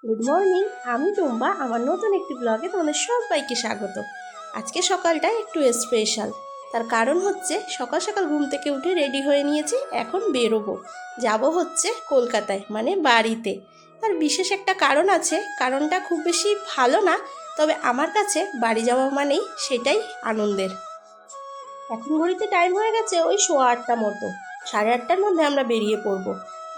Good morning, আমি টুম্বা। আমার নতুন একটি ব্লগে তোমাদের সবাইকে স্বাগত। আজকে সকালটা একটু স্পেশাল। তার কারণ হচ্ছে সকাল সকাল ঘুম থেকে উঠে রেডি হয়ে নিয়েছি, এখন বেরোবো। যাব হচ্ছে কলকাতায়, মানে বাড়িতে। তার বিশেষ একটা কারণ আছে, কারণটা খুব বেশি ভালো না, তবে আমার কাছে বাড়ি যাওয়া মানেই সেটাই আনন্দের। এখন ঘড়িতে টাইম হয়ে গেছে ওই 8:15 মতো। 8:30টার মধ্যে আমরা বেরিয়ে পড়বো।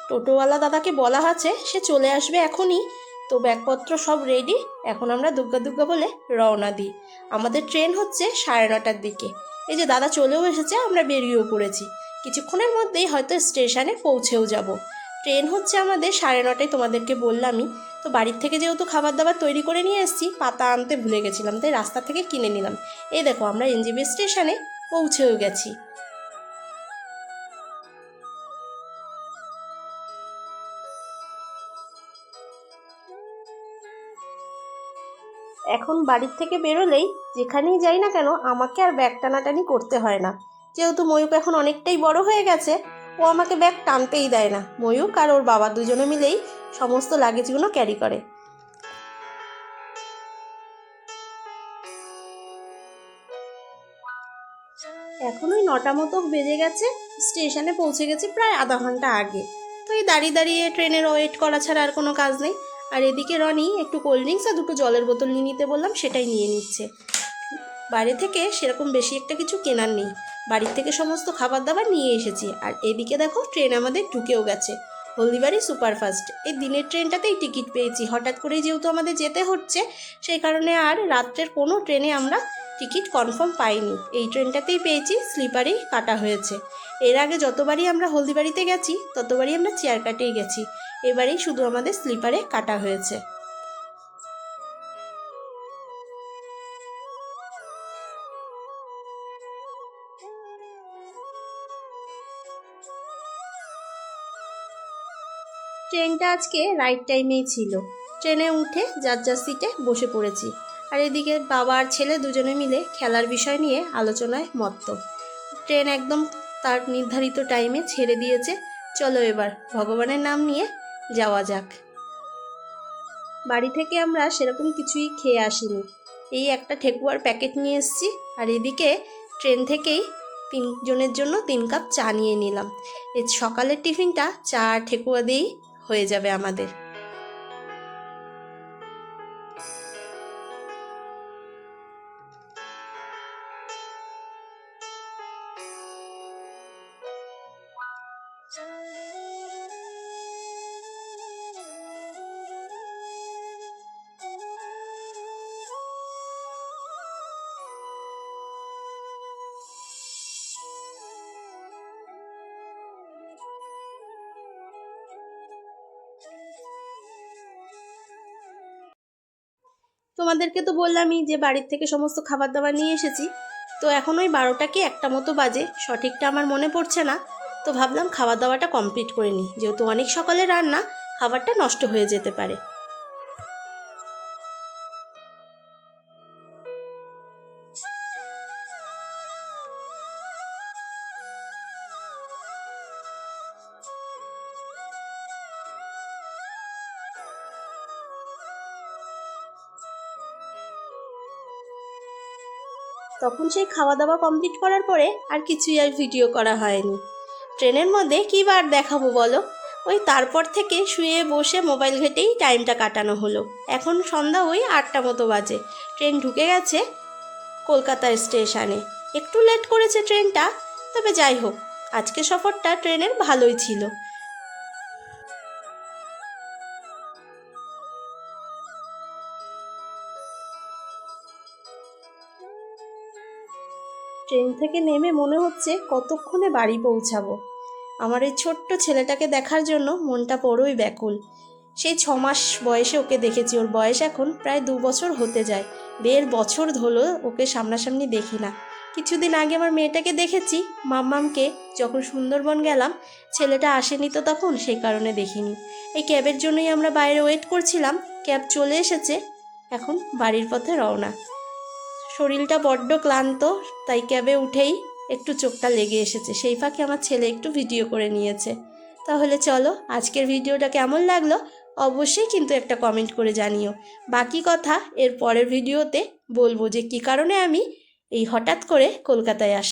টোটোওয়ালা দাদাকে বলা আছে, সে চলে আসবে এখনই। তো ব্যাগপত্র সব রেডি। এখন আমরা দুগ্গা দুগ্গা বলে রওনা দিই। আমাদের ট্রেন হচ্ছে 9:30টার দিকে। এই যে দাদা চলেও এসেছে, আমরা বেরিয়েও পড়েছি। কিছুক্ষণের মধ্যেই হয়তো স্টেশনে পৌঁছেও যাব। ট্রেন হচ্ছে আমাদের 9:30টায়, তোমাদেরকে বললামই। তো বাড়ির থেকে যেহেতু খাবার দাবার তৈরি করে নিয়ে এসেছি, পাতা আনতে ভুলে গেছিলাম, তাই রাস্তা থেকে কিনে নিলাম। এই দেখো, আমরা এনজেপি স্টেশনে পৌঁছেও গেছি। এখন বাড়ির থেকে বেরোলেই যেখানেই যাই না কেন, আমাকে আর ব্যাগ টানাটানি করতে হয় না। যেহেতু ময়ূক এখন অনেকটাই বড় হয়ে গেছে, ও আমাকে ব্যাগ টানতেই দেয় না। ময়ূক আর ওর বাবা দুজনে মিলেই সমস্ত লাগেজগুলো ক্যারি করে। এখন ওই 9টা মতো বেজে গেছে। স্টেশনে পৌঁছে গেছি প্রায় আধা ঘন্টা আগে। তো এই দাঁড়িয়ে দাঁড়িয়ে ট্রেনের ওয়েট করা ছাড়া আর কোনো কাজ নেই। আর এদিকে রনি একটু কোল্ড ড্রিঙ্কস আর দুটো জলের বোতল নিয়ে নিতে বললাম, সেটাই নিয়ে নিচ্ছে। বাইরে থেকে সেরকম বেশি একটা কিছু কেনার নেই, বাড়ির থেকে সমস্ত খাবার দাবার নিয়ে এসেছি। আর এদিকে দেখো, ট্রেন আমাদের ঢুকেও গেছে। হলদিবাড়ি সুপারফাস্ট এই দিনের ট্রেনটাতেই টিকিট পেয়েছি। হঠাৎ করেই যেহেতু আমাদের যেতে হচ্ছে, সেই কারণে আর রাত্রের কোনো ট্রেনে আমরা টিকিট কনফার্ম পাইনি। এই ট্রেনটাতেই পেয়েছি, স্লিপারেই কাটা হয়েছে। এর আগে যতবারই আমরা হলদিবাড়িতে গেছি, ততবারই আমরা চেয়ার কাটেই গেছি। এবারেই শুধু আমাদের স্লিপারে কাটা হয়েছে। ট্রেনটা আজকে রাইট টাইমেই ছিল। ট্রেনে উঠে যার যার সিটে বসে পড়েছি। আর এদিকে বাবা আর ছেলে দুজনে মিলে খেলার বিষয় নিয়ে আলোচনায় মত্ত। ট্রেন একদম তার নির্ধারিত টাইমে ছেড়ে দিয়েছে। চলো এবার ভগবানের নাম নিয়ে যাওয়া যাক। বাড়ি থেকে আমরা সেরকম কিছুই খেয়ে আসিনি। এই একটা ঠেকুয়ার প্যাকেট নিয়ে এসেছি। আর এদিকে ট্রেন থেকেই 3 জনের জন্য 3 কাপ চা নিয়ে নিলাম। এই সকালের টিফিনটা চা আর ঠেকুয়া দিয়েই হয়ে যাবে আমাদের। তোমাদেরকে তো বললামই যে বাড়ির থেকে সমস্ত খাবার দাবার নিয়ে এসেছি। তো এখন ওই 12টা কি 1টা মতো বাজে, সঠিকটা আমার মনে পড়ছে না। তো ভাবলাম খাবার দাবারটা কমপ্লিট করে নিই, যেহেতু অনেক সকালে রান্না, খাবারটা নষ্ট হয়ে যেতে পারে। তখন সেই খাওয়া দাওয়া কমপ্লিট করার পরে আর কিছুই আর ভিডিও করা হয়নি। ট্রেনের মধ্যে কী বার দেখাবো বলো। ওই তারপর থেকে শুয়ে বসে মোবাইল ঘেটেই টাইমটা কাটানো হলো। এখন সন্ধ্যা ওই 8টা মতো বাজে। ট্রেন ঢুকে গেছে কলকাতা স্টেশনে। একটু লেট করেছে ট্রেনটা, তবে যাই হোক, আজকে সফরটা ট্রেনের ভালোই ছিল। ট্রেন থেকে নেমে মনে হচ্ছে কতক্ষণে বাড়ি পৌঁছাবো। আমার এই ছোট্ট ছেলেটাকে দেখার জন্য মনটা বড়ই ব্যাকুল। সেই 6 মাস বয়সে ওকে দেখেছি, ওর বয়স এখন প্রায় 2 বছর হতে যায়। 1.5 বছর হলো ওকে সামনাসামনি দেখি না। কিছুদিন আগে আমার মেয়েটাকে দেখেছি, মাম্মামকে, যখন সুন্দরবন গেলাম। ছেলেটা আসেনি তো তখন, সেই কারণে দেখিনি। এই ক্যাবের জন্যই আমরা বাইরে ওয়েট করছিলাম। ক্যাব চলে এসেছে, এখন বাড়ির পথে রওনা। শরীরটা বড্ড ক্লান্ত, তাই ক্যাবে উঠেই একটু চোখটা লেগে এসেছে। সেই ফাঁকে আমার ছেলে একটু ভিডিও করে নিয়েছে। তাহলে চলো, আজকের ভিডিওটা কেমন লাগলো অবশ্যই কিন্তু একটা কমেন্ট করে জানিও। বাকি কথা এর পরের ভিডিওতে বলবো যে কী কারণে আমি এই হঠাৎ করে কলকাতায় আসি।